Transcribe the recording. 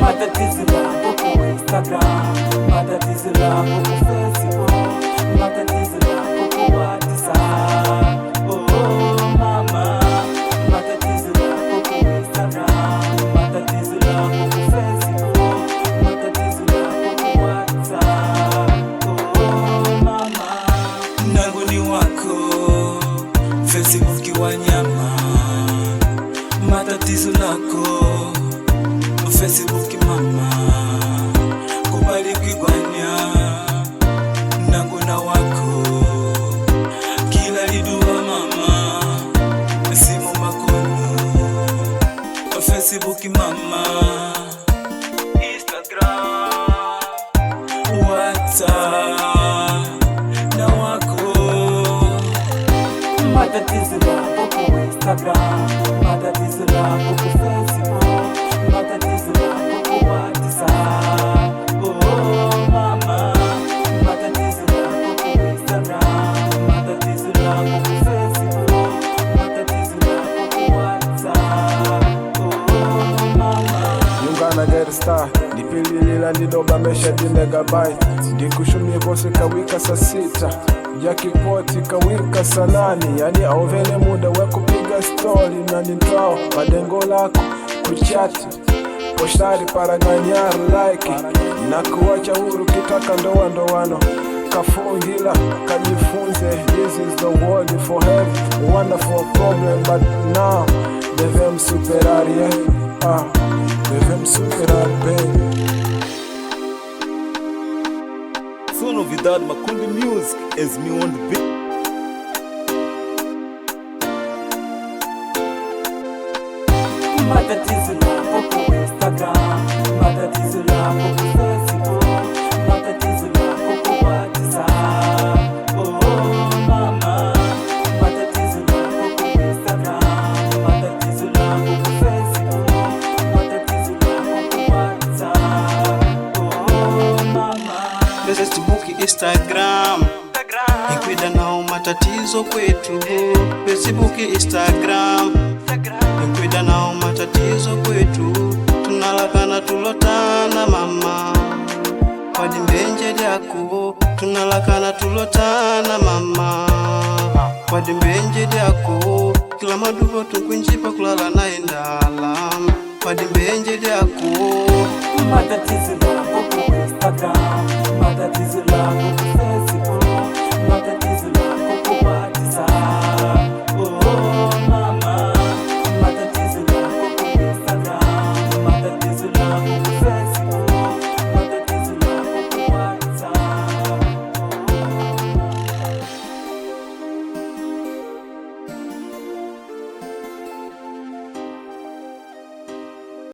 matatizo lako kwa Instagram, matatizo lako kwa Facebook, matatizo lako kwa WhatsApp. Oh mama, matatizo lako kwa Instagram, matatizo lako kwa Facebook, matatizo lako kwa WhatsApp. Oh mama, nangu ni wako Facebook wanyama, matatizo lako Facebook mama, kubariki gwanya nangu na wako, kila lidua mama, simu makono Facebook mama, Instagram, WhatsApp na wako, matatizo lako kwa Instagram, matatizo lako kwa Facebook, matatizo lako kwa WhatsApp. Oh mama, matatizo lako kwa Instagram, matatizo lako kwa Facebook, matatizo lako kwa WhatsApp. Oh mama, Yungana get star dipililila ndidoba mesha di megabyte, ndikushumie vose kawika saa 6 jakipoti kawika saa 8, yani auvele muda wekupiga story na nintao madengo lako kuchati postari paraganyar like na kuwacha huru kitaka ndoano kafungila kajifunze. This is the world for have wonderful problem, but now devem superari devem superari bem. Sua novidade Makundi Music as me on the beat. matatizo lako kwa Instagram, matatizo lako kwa Facebook, matatizo lako kwa WhatsApp. Oh mama, matatizo lako kwa Instagram, matatizo lako kwa Facebook, matatizo lako kwa WhatsApp. Oh mama, Facebook, Instagram, ikwida nao matatizo kwetu. Facebook, Instagram, ikwida nao matatizo kwetu. Tunalakana tulotana mama, wadi mbenje dyako. Tunalakana tulotana mama, wadi mbenje dyako. Kila madubo tukunjipa kulala na indala, wadi mbenje dyako. matatizo lako